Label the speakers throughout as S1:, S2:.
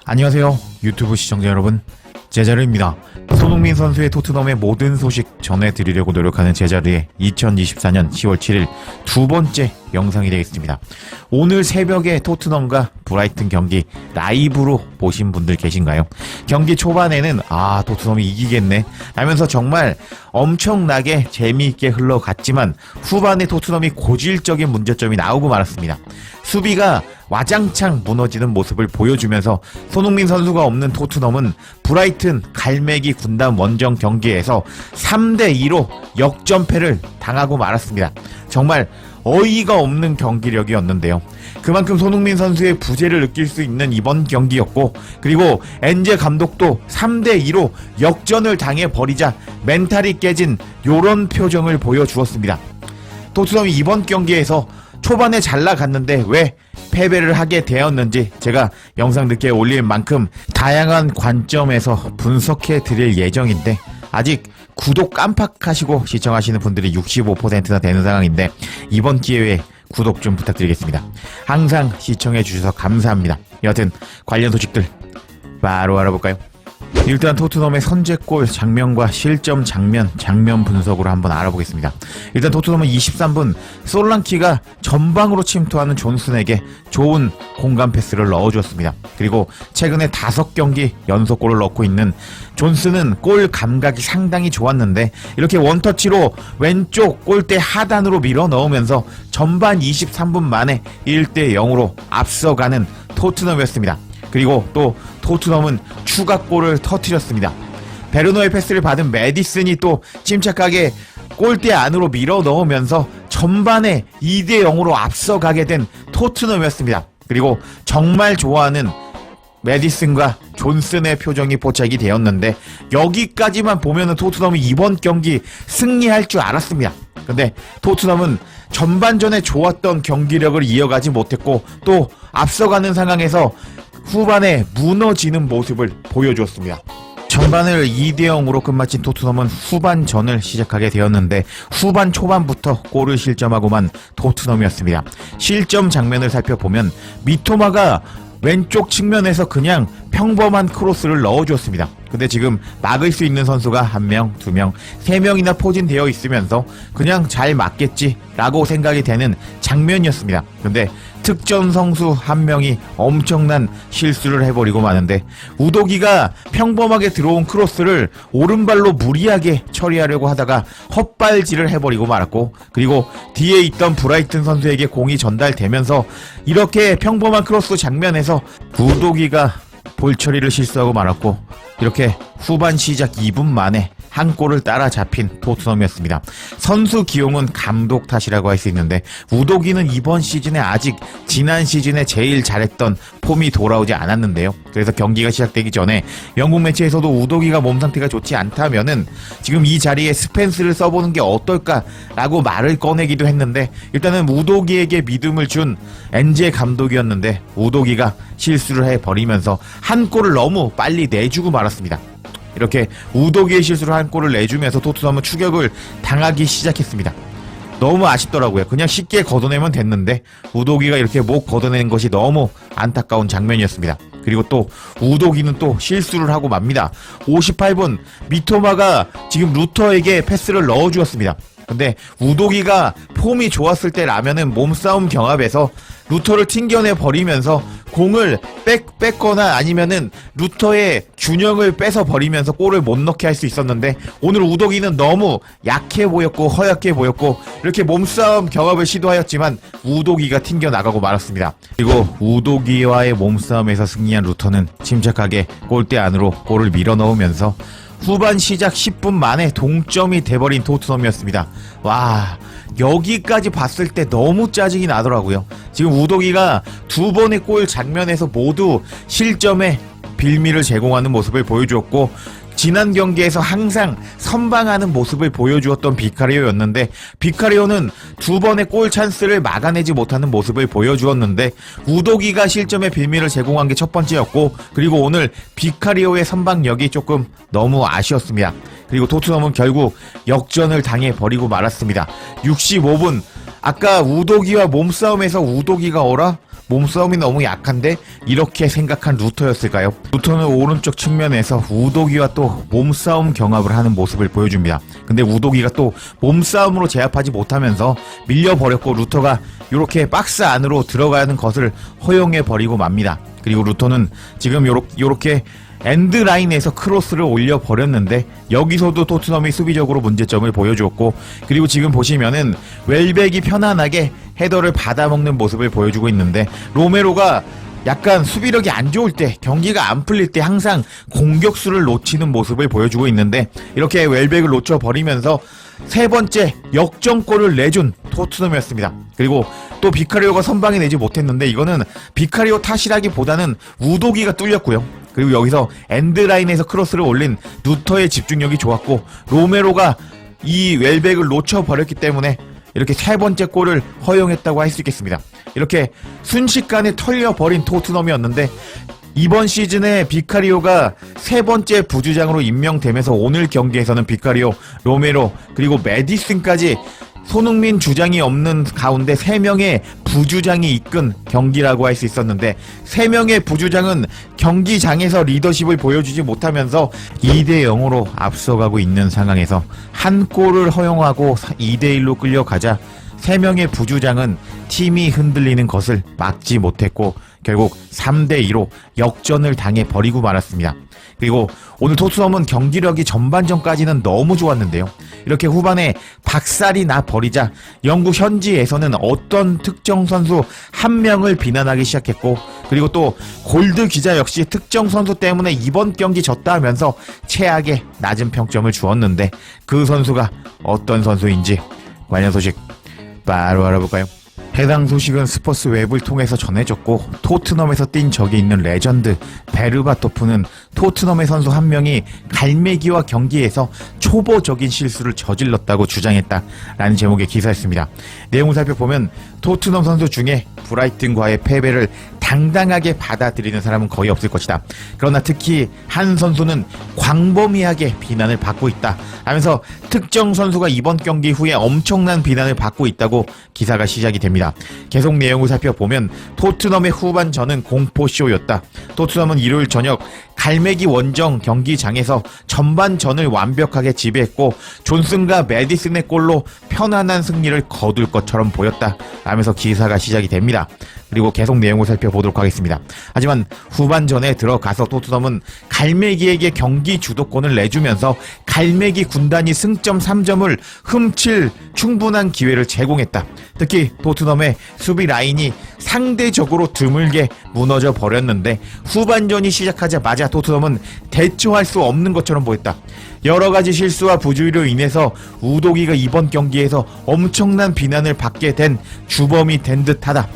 S1: 안녕하세요 유튜브 시청자 여러분, 제자르입니다. 손흥민 선수의 토트넘의 모든 소식 전해드리려고 노력하는 제자르의 2024년 10월 7일 두 번째 영상이 되겠습니다. 오늘 새벽에 토트넘과 브라이튼 경기 라이브로 보신 분들 계신가요? 경기 초반에는 토트넘이 이기겠네 라면서 정말 엄청나게 재미있게 흘러갔지만 후반에 토트넘이 고질적인 문제점이 나오고 말았습니다. 수비가 와장창 무너지는 모습을 보여주면서 손흥민 선수가 없는 토트넘은 브라이튼 갈매기 군단 원정 경기에서 3대2로 역전패를 당하고 말았습니다. 정말 어이가 없는 경기력이었는데요. 그만큼 손흥민 선수의 부재를 느낄 수 있는 이번 경기였고, 그리고 엔제 감독도 3대2로 역전을 당해버리자 멘탈이 깨진 요런 표정을 보여주었습니다. 토트넘이 이번 경기에서 초반에 잘 나갔는데 왜 패배를 하게 되었는지 제가 영상 늦게 올릴 만큼 다양한 관점에서 분석해 드릴 예정인데, 아직 구독 깜빡하시고 시청하시는 분들이 65%나 되는 상황인데 이번 기회에 구독 좀 부탁드리겠습니다. 항상 시청해 주셔서 감사합니다. 여하튼 관련 소식들 바로 알아볼까요? 일단 토트넘의 선제골 장면과 실점 장면 분석으로 한번 알아보겠습니다. 일단 토트넘은 23분 솔랑키가 전방으로 침투하는 존슨에게 좋은 공간 패스를 넣어주었습니다. 그리고 최근에 5경기 연속골을 넣고 있는 존슨은 골 감각이 상당히 좋았는데 이렇게 원터치로 왼쪽 골대 하단으로 밀어 넣으면서 전반 23분 만에 1대0으로 앞서가는 토트넘이었습니다. 그리고 또 토트넘은 추가골을 터뜨렸습니다. 베르노의 패스를 받은 메디슨이 또 침착하게 골대 안으로 밀어 넣으면서 전반에 2대0으로 앞서가게 된 토트넘이었습니다. 그리고 정말 좋아하는 메디슨과 존슨의 표정이 포착이 되었는데 여기까지만 보면은 토트넘이 이번 경기 승리할 줄 알았습니다. 근데 토트넘은 전반전에 좋았던 경기력을 이어가지 못했고 또 앞서가는 상황에서 후반에 무너지는 모습을 보여주었습니다. 전반을 2대0으로 끝마친 토트넘은 후반전을 시작하게 되었는데 후반 초반부터 골을 실점하고만 토트넘이었습니다. 실점 장면을 살펴보면 미토마가 왼쪽 측면에서 그냥 평범한 크로스를 넣어주었습니다. 근데 지금 막을 수 있는 선수가 1명, 2명, 3명이나 포진되어 있으면서 그냥 잘 맞겠지 라고 생각이 되는 장면이었습니다. 근데 특전 선수 1명이 엄청난 실수를 해버리고 마는데 우도기가 평범하게 들어온 크로스를 오른발로 무리하게 처리하려고 하다가 헛발질을 해버리고 말았고, 그리고 뒤에 있던 브라이튼 선수에게 공이 전달되면서 이렇게 평범한 크로스 장면에서 우도기가 볼 처리를 실수하고 말았고, 이렇게 후반 시작 2분 만에 한 골을 따라잡힌 토트넘이었습니다. 선수 기용은 감독 탓이라고 할 수 있는데 우도기는 이번 시즌에 아직 지난 시즌에 제일 잘했던 폼이 돌아오지 않았는데요. 그래서 경기가 시작되기 전에 영국 매체에서도 우도기가 몸 상태가 좋지 않다면은 지금 이 자리에 스펜스를 써보는 게 어떨까라고 말을 꺼내기도 했는데, 일단은 우도기에게 믿음을 준 엔제 감독이었는데 우도기가 실수를 해버리면서 한 골을 너무 빨리 내주고 말았습니다. 이렇게 우도기의 실수로 한 골을 내주면서 토트넘은 추격을 당하기 시작했습니다. 너무 아쉽더라고요. 그냥 쉽게 걷어내면 됐는데 우도기가 이렇게 못 걷어내는 것이 너무 안타까운 장면이었습니다. 그리고 또 우도기는 또 실수를 하고 맙니다. 58분 미토마가 지금 루터에게 패스를 넣어주었습니다. 근데 우도기가 폼이 좋았을 때라면은 몸싸움 경합에서 루터를 튕겨내 버리면서 공을 뺏거나 아니면은 루터의 균형을 뺏어 버리면서 골을 못 넣게 할 수 있었는데 오늘 우도기는 너무 약해 보였고 허약해 보였고 이렇게 몸싸움 경합을 시도하였지만 우도기가 튕겨 나가고 말았습니다. 그리고 우도기와의 몸싸움에서 승리한 루터는 침착하게 골대 안으로 골을 밀어 넣으면서 후반 시작 10분 만에 동점이 돼버린 토트넘이었습니다. 와, 여기까지 봤을 때 너무 짜증이 나더라고요. 지금 우도기가 2번의 골 장면에서 모두 실점에 빌미를 제공하는 모습을 보여주었고, 지난 경기에서 항상 선방하는 모습을 보여주었던 비카리오였는데 비카리오는 2번의 골 찬스를 막아내지 못하는 모습을 보여주었는데 우도기가 실점의 빌미를 제공한 게 첫 번째였고, 그리고 오늘 비카리오의 선방력이 조금 너무 아쉬웠습니다. 그리고 토트넘은 결국 역전을 당해버리고 말았습니다. 65분 아까 우도기와 몸싸움에서 우도기가 어라? 몸싸움이 너무 약한데? 이렇게 생각한 루터였을까요? 루터는 오른쪽 측면에서 우도기와 또 몸싸움 경합을 하는 모습을 보여줍니다. 근데 우도기가 또 몸싸움으로 제압하지 못하면서 밀려버렸고 루터가 이렇게 박스 안으로 들어가는 것을 허용해버리고 맙니다. 그리고 루터는 지금 요렇게 엔드라인에서 크로스를 올려버렸는데 여기서도 토트넘이 수비적으로 문제점을 보여주었고, 그리고 지금 보시면은 웰백이 편안하게 헤더를 받아먹는 모습을 보여주고 있는데, 로메로가 약간 수비력이 안 좋을 때, 경기가 안 풀릴 때 항상 공격수를 놓치는 모습을 보여주고 있는데, 이렇게 웰백을 놓쳐버리면서 세 번째 역전골을 내준 토트넘이었습니다. 그리고 또 비카리오가 선방에 내지 못했는데 이거는 비카리오 탓이라기보다는 우도기가 뚫렸고요. 그리고 여기서 엔드라인에서 크로스를 올린 루터의 집중력이 좋았고, 로메로가 이 웰백을 놓쳐버렸기 때문에 이렇게 세 번째 골을 허용했다고 할 수 있겠습니다. 이렇게 순식간에 털려버린 토트넘이었는데, 이번 시즌에 비카리오가 세 번째 부주장으로 임명되면서 오늘 경기에서는 비카리오, 로메로, 그리고 메디슨까지 손흥민 주장이 없는 가운데 3명의 부주장이 이끈 경기라고 할 수 있었는데, 3명의 부주장은 경기장에서 리더십을 보여주지 못하면서 2대0으로 앞서가고 있는 상황에서 한 골을 허용하고 2대1로 끌려가자 3명의 부주장은 팀이 흔들리는 것을 막지 못했고 결국 3대2로 역전을 당해 버리고 말았습니다. 그리고 오늘 토트넘은 경기력이 전반전까지는 너무 좋았는데요. 이렇게 후반에 박살이 나 버리자 영국 현지에서는 어떤 특정 선수 한 명을 비난하기 시작했고, 그리고 또 골드 기자 역시 특정 선수 때문에 이번 경기 졌다 하면서 최악의 낮은 평점을 주었는데, 그 선수가 어떤 선수인지 관련 소식 바로 알아볼까요? 해당 소식은 스퍼스 웹을 통해서 전해졌고, 토트넘에서 뛴 적이 있는 레전드 베르바토프는 토트넘의 선수 한 명이 갈매기와 경기에서 초보적인 실수를 저질렀다고 주장했다라는 제목의 기사였습니다. 내용을 살펴보면 토트넘 선수 중에 브라이튼과의 패배를 당당하게 받아들이는 사람은 거의 없을 것이다. 그러나 특히 한 선수는 광범위하게 비난을 받고 있다 하면서 특정 선수가 이번 경기 후에 엄청난 비난을 받고 있다고 기사가 시작이 됩니다. 계속 내용을 살펴보면 토트넘의 후반전은 공포쇼였다. 토트넘은 일요일 저녁 갈매기 원정 경기장에서 전반전을 완벽하게 지배했고 존슨과 메디슨의 골로 편안한 승리를 거둘 것처럼 보였다 라면서 기사가 시작이 됩니다. 그리고 계속 내용을 살펴보도록 하겠습니다. 하지만 후반전에 들어가서 토트넘은 갈매기에게 경기 주도권을 내주면서 갈매기 군단이 승점 3점을 훔칠 충분한 기회를 제공했다. 특히 토트넘의 수비 라인이 상대적으로 드물게 무너져 버렸는데, 후반전이 시작하자마자 토트넘은 대처할 수 없는 것처럼 보였다. 여러가지 실수와 부주의로 인해서 우도기가 이번 경기에서 엄청난 비난을 받게 된 주범이 된 듯하다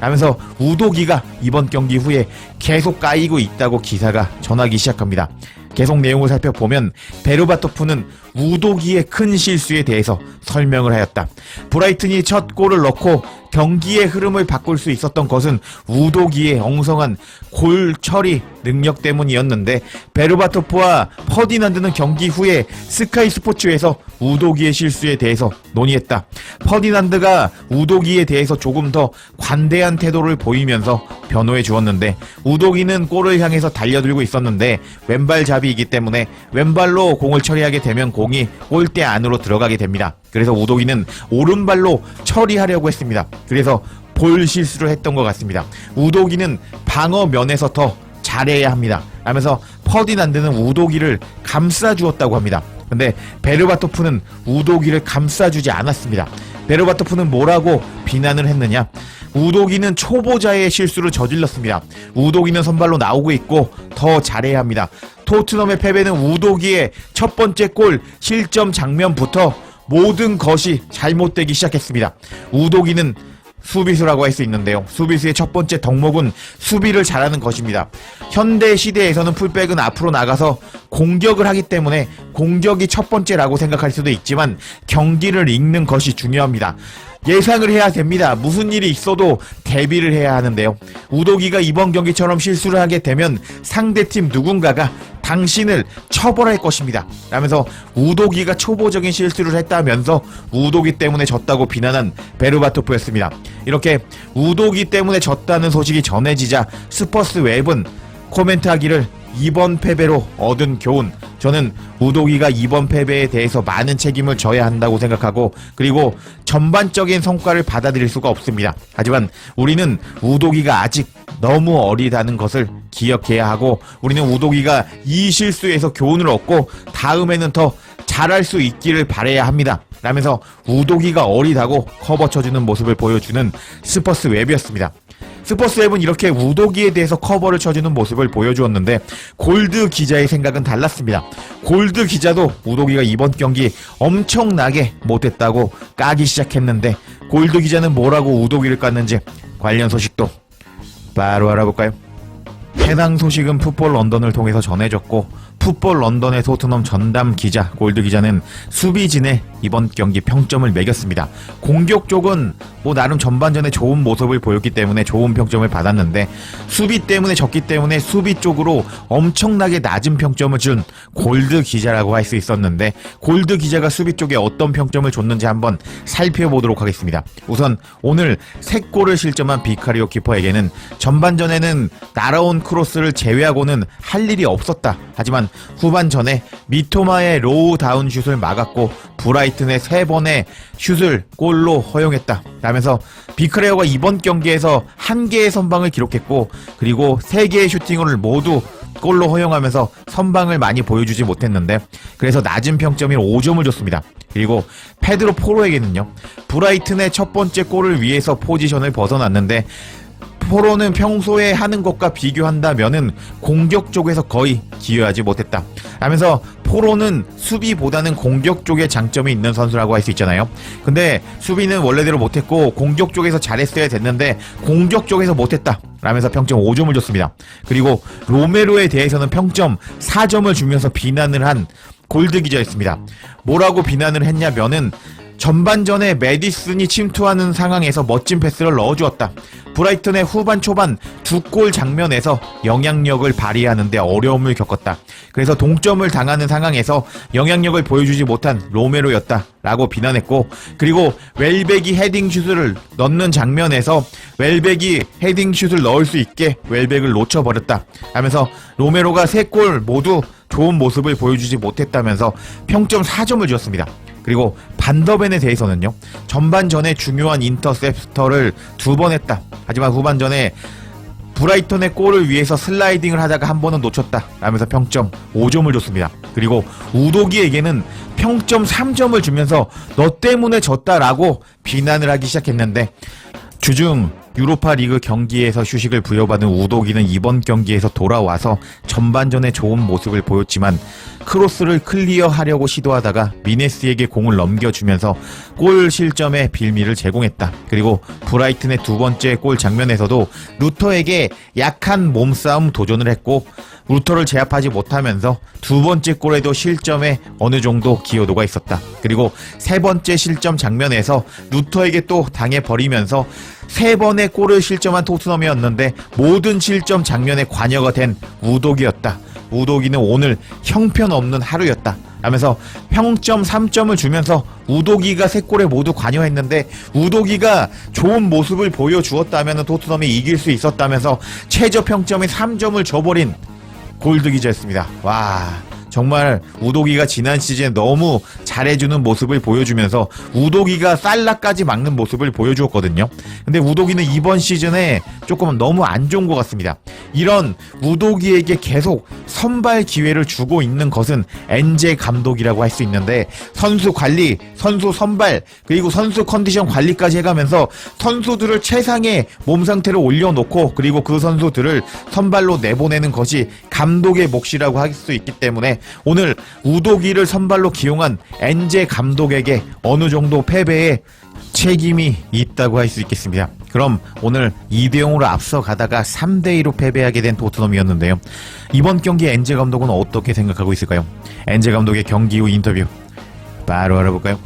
S1: 라면서 우도기가 이번 경기 후에 계속 까이고 있다고 기사가 전하기 시작합니다. 계속 내용을 살펴보면 베르바토프는 우도기의 큰 실수에 대해서 설명을 하였다. 브라이튼이 첫 골을 넣고 경기의 흐름을 바꿀 수 있었던 것은 우도기의 엉성한 골 처리 능력 때문이었는데, 베르바토프와 퍼디난드는 경기 후에 스카이 스포츠에서 우도기의 실수에 대해서 논의했다. 퍼디난드가 우도기에 대해서 조금 더 관대한 태도를 보이면서 변호해 주었는데, 우도기는 골을 향해서 달려들고 있었는데 왼발잡이이기 때문에 왼발로 공을 처리하게 되면 공이 골대 안으로 들어가게 됩니다. 그래서 우도기는 오른발로 처리하려고 했습니다. 그래서 볼 실수를 했던 것 같습니다. 우도기는 방어 면에서 더 잘해야 합니다 하면서 퍼디난드는 우도기를 감싸주었다고 합니다. 근데 베르바토프는 우도기를 감싸주지 않았습니다. 베르바토프는 뭐라고 비난을 했느냐? 우도기는 초보자의 실수를 저질렀습니다. 우도기는 선발로 나오고 있고 더 잘해야 합니다. 토트넘의 패배는 우도기의 첫 번째 골 실점 장면부터 모든 것이 잘못되기 시작했습니다. 우도기는 수비수라고 할 수 있는데요. 수비수의 첫 번째 덕목은 수비를 잘하는 것입니다. 현대 시대에서는 풀백은 앞으로 나가서 공격을 하기 때문에 공격이 첫 번째라고 생각할 수도 있지만 경기를 읽는 것이 중요합니다. 예상을 해야 됩니다. 무슨 일이 있어도 대비를 해야 하는데요. 우도기가 이번 경기처럼 실수를 하게 되면 상대팀 누군가가 당신을 처벌할 것입니다 라면서 우도기가 초보적인 실수를 했다면서 우도기 때문에 졌다고 비난한 베르바토프였습니다. 이렇게 우도기 때문에 졌다는 소식이 전해지자 스퍼스 웹은 코멘트하기를 이번 패배로 얻은 교훈, 저는 우도기가 이번 패배에 대해서 많은 책임을 져야 한다고 생각하고 그리고 전반적인 성과를 받아들일 수가 없습니다. 하지만 우리는 우도기가 아직 너무 어리다는 것을 기억해야 하고 우리는 우도기가 이 실수에서 교훈을 얻고 다음에는 더 잘할 수 있기를 바라야 합니다 라면서 우도기가 어리다고 커버 쳐주는 모습을 보여주는 스퍼스 웹이었습니다. 스퍼스 웹은 이렇게 우도기에 대해서 커버를 쳐주는 모습을 보여주었는데 골드 기자의 생각은 달랐습니다. 골드 기자도 우도기가 이번 경기 엄청나게 못했다고 까기 시작했는데 골드 기자는 뭐라고 우도기를 깠는지 관련 소식도 바로 알아볼까요? 해당 소식은 풋볼 런던을 통해서 전해졌고 풋볼 런던의 토트넘 전담 기자 골드 기자는 수비진의 이번 경기 평점을 매겼습니다. 공격 쪽은 나름 전반전에 좋은 모습을 보였기 때문에 좋은 평점을 받았는데 수비 때문에 졌기 때문에 수비 쪽으로 엄청나게 낮은 평점을 준 골드 기자라고 할 수 있었는데 골드 기자가 수비 쪽에 어떤 평점을 줬는지 한번 살펴보도록 하겠습니다. 우선 오늘 3골을 실점한 비카리오 키퍼에게는 전반전에는 날아온 크로스를 제외하고는 할 일이 없었다. 하지만 후반전에 미토마의 로우 다운 슛을 막았고 브라이튼의 3번의 슛을 골로 허용했다 라면서 비카리오가 이번 경기에서 1개의 선방을 기록했고 그리고 3개의 슈팅을 모두 골로 허용하면서 선방을 많이 보여주지 못했는데 그래서 낮은 평점인 5점을 줬습니다. 그리고 페드로 포로에게는요 브라이튼의 첫 번째 골을 위해서 포지션을 벗어났는데 포로는 평소에 하는 것과 비교한다면은 공격 쪽에서 거의 기여하지 못했다 라면서 포로는 수비보다는 공격 쪽에 장점이 있는 선수라고 할 수 있잖아요. 근데 수비는 원래대로 못했고 공격 쪽에서 잘했어야 됐는데 공격 쪽에서 못했다 라면서 평점 5점을 줬습니다. 그리고 로메로에 대해서는 평점 4점을 주면서 비난을 한 골드 기자였습니다. 뭐라고 비난을 했냐면은 전반전에 메디슨이 침투하는 상황에서 멋진 패스를 넣어주었다. 브라이튼의 후반 초반 2골 장면에서 영향력을 발휘하는데 어려움을 겪었다. 그래서 동점을 당하는 상황에서 영향력을 보여주지 못한 로메로였다 라고 비난했고 그리고 웰백이 헤딩슛을 넣는 장면에서 웰백이 헤딩슛을 넣을 수 있게 웰백을 놓쳐버렸다 하면서 로메로가 3골 모두 좋은 모습을 보여주지 못했다면서 평점 4점을 주었습니다. 그리고 반더벤에 대해서는요 전반전에 중요한 인터셉터를 2번 했다. 하지만 후반전에 브라이턴의 골을 위해서 슬라이딩을 하다가 한 번은 놓쳤다 라면서 평점 5점을 줬습니다. 그리고 우도기에게는 평점 3점을 주면서 너 때문에 졌다라고 비난을 하기 시작했는데 주중 유로파 리그 경기에서 휴식을 부여받은 우도기는 이번 경기에서 돌아와서 전반전에 좋은 모습을 보였지만 크로스를 클리어하려고 시도하다가 미네스에게 공을 넘겨주면서 골 실점의 빌미를 제공했다. 그리고 브라이튼의 2번째 골 장면에서도 루터에게 약한 몸싸움 도전을 했고 루터를 제압하지 못하면서 2번째 골에도 실점에 어느 정도 기여도가 있었다. 그리고 3번째 실점 장면에서 루터에게 또 당해버리면서 3번의 골을 실점한 토트넘이었는데 모든 실점 장면에 관여가 된 우도기였다. 우도기는 오늘 형편없는 하루였다 라면서 평점 3점을 주면서 우도기가 3골에 모두 관여했는데 우도기가 좋은 모습을 보여주었다면 토트넘이 이길 수 있었다면서 최저 평점이 3점을 줘버린 골드 기자였습니다. 와, 정말 우도기가 지난 시즌에 너무 잘해주는 모습을 보여주면서 우도기가 살라까지 막는 모습을 보여주었거든요. 근데 우도기는 이번 시즌에 조금 너무 안 좋은 것 같습니다. 이런 우도기에게 계속 선발 기회를 주고 있는 것은 엔제 감독이라고 할 수 있는데 선수 관리, 선수 선발, 그리고 선수 컨디션 관리까지 해가면서 선수들을 최상의 몸 상태로 올려놓고 그리고 그 선수들을 선발로 내보내는 것이 감독의 몫이라고 할 수 있기 때문에 오늘 우도기를 선발로 기용한 엔제 감독에게 어느 정도 패배에 책임이 있다고 할 수 있겠습니다. 그럼 오늘 2대0으로 앞서가다가 3대2로 패배하게 된 토트넘이었는데요. 이번 경기 엔제 감독은 어떻게 생각하고 있을까요? 엔제 감독의 경기 후 인터뷰 바로 알아볼까요?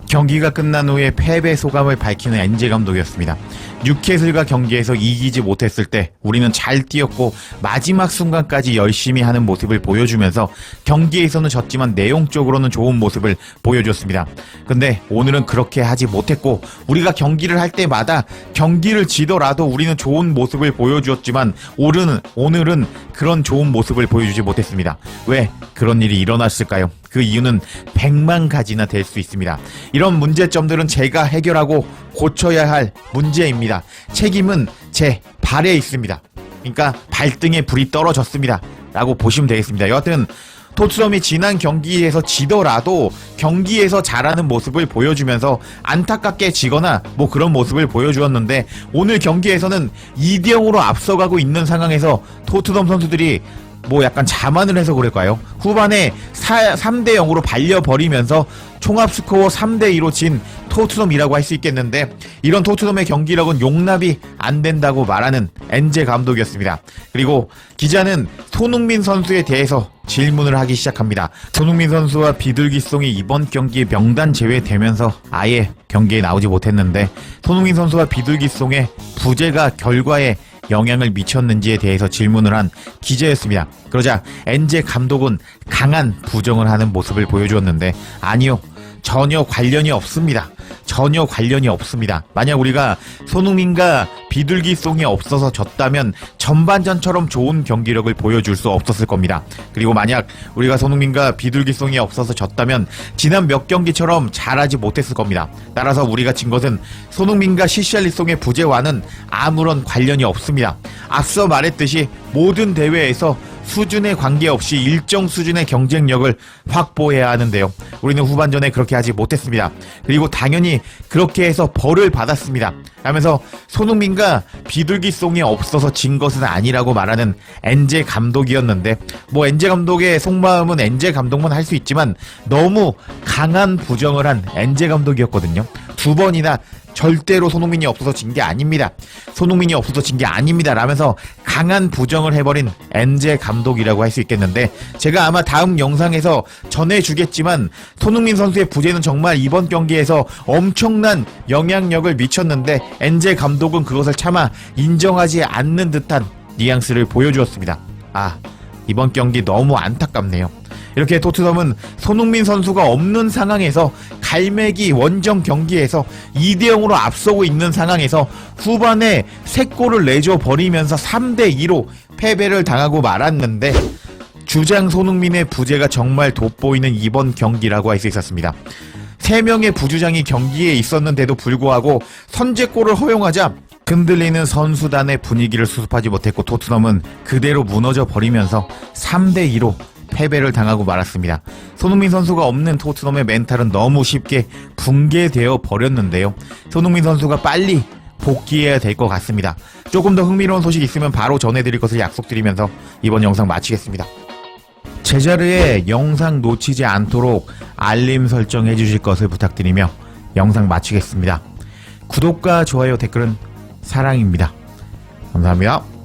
S1: 경기가 끝난 후에 패배 소감을 밝히는 엔제 감독이었습니다. 뉴캐슬과 경기에서 이기지 못했을 때 우리는 잘 뛰었고 마지막 순간까지 열심히 하는 모습을 보여주면서 경기에서는 졌지만 내용적으로는 좋은 모습을 보여줬습니다. 근데 오늘은 그렇게 하지 못했고 우리가 경기를 할 때마다 경기를 지더라도 우리는 좋은 모습을 보여주었지만 오늘은 그런 좋은 모습을 보여주지 못했습니다. 왜 그런 일이 일어났을까요? 그 이유는 100만 가지나 될 수 있습니다. 이런 문제점들은 제가 해결하고 고쳐야 할 문제입니다. 책임은 제 발에 있습니다. 그러니까 발등에 불이 떨어졌습니다. 라고 보시면 되겠습니다. 여하튼 토트넘이 지난 경기에서 지더라도 경기에서 잘하는 모습을 보여주면서 안타깝게 지거나 뭐 그런 모습을 보여주었는데 오늘 경기에서는 2대0으로 앞서가고 있는 상황에서 토트넘 선수들이 뭐 약간 자만을 해서 그럴까요? 후반에 3대0으로 발려버리면서 총합 스코어 3대2로 진 토트넘이라고 할 수 있겠는데 이런 토트넘의 경기력은 용납이 안 된다고 말하는 엔제 감독이었습니다. 그리고 기자는 손흥민 선수에 대해서 질문을 하기 시작합니다. 손흥민 선수와 비둘기송이 이번 경기에 명단 제외되면서 아예 경기에 나오지 못했는데 손흥민 선수와 비둘기송의 부재가 결과에 영향을 미쳤는지에 대해서 질문을 한 기자였습니다. 그러자 엔제 감독은 강한 부정을 하는 모습을 보여주었는데 아니요. 전혀 관련이 없습니다. 전혀 관련이 없습니다. 만약 우리가 손흥민과 비둘기송이 없어서 졌다면 전반전처럼 좋은 경기력을 보여줄 수 없었을 겁니다. 그리고 만약 우리가 손흥민과 비둘기송이 없어서 졌다면 지난 몇 경기처럼 잘하지 못했을 겁니다. 따라서 우리가 진 것은 손흥민과 시샬리송의 부재와는 아무런 관련이 없습니다. 앞서 말했듯이 모든 대회에서 수준에 관계없이 일정 수준의 경쟁력을 확보해야 하는데요. 우리는 후반전에 그렇게 하지 못했습니다. 그리고 당연히 그렇게 해서 벌을 받았습니다. 하면서 손흥민과 비둘기송이 없어서 진 것은 아니라고 말하는 엔제 감독이었는데 뭐 엔제 감독의 속마음은 엔제 감독만 할 수 있지만 너무 강한 부정을 한 엔제 감독이었거든요. 2번이나 절대로 손흥민이 없어서 진 게 아닙니다. 손흥민이 없어서 진 게 아닙니다. 라면서 강한 부정을 해버린 엔제 감독이라고 할 수 있겠는데 제가 아마 다음 영상에서 전해주겠지만 손흥민 선수의 부재는 정말 이번 경기에서 엄청난 영향력을 미쳤는데 엔제 감독은 그것을 차마 인정하지 않는 듯한 뉘앙스를 보여주었습니다. 이번 경기 너무 안타깝네요. 이렇게 토트넘은 손흥민 선수가 없는 상황에서 갈매기 원정 경기에서 2대0으로 앞서고 있는 상황에서 후반에 3골을 내줘 버리면서 3대2로 패배를 당하고 말았는데 주장 손흥민의 부재가 정말 돋보이는 이번 경기라고 할 수 있었습니다. 3명의 부주장이 경기에 있었는데도 불구하고 선제골을 허용하자 흔들리는 선수단의 분위기를 수습하지 못했고 토트넘은 그대로 무너져 버리면서 3대2로 패배를 당하고 말았습니다. 손흥민 선수가 없는 토트넘의 멘탈은 너무 쉽게 붕괴되어 버렸는데요. 손흥민 선수가 빨리 복귀해야 될 것 같습니다. 조금 더 흥미로운 소식 있으면 바로 전해드릴 것을 약속드리면서 이번 영상 마치겠습니다. 제자리에 영상 놓치지 않도록 알림 설정해 주실 것을 부탁드리며 영상 마치겠습니다. 구독과 좋아요, 댓글은 사랑입니다. 감사합니다.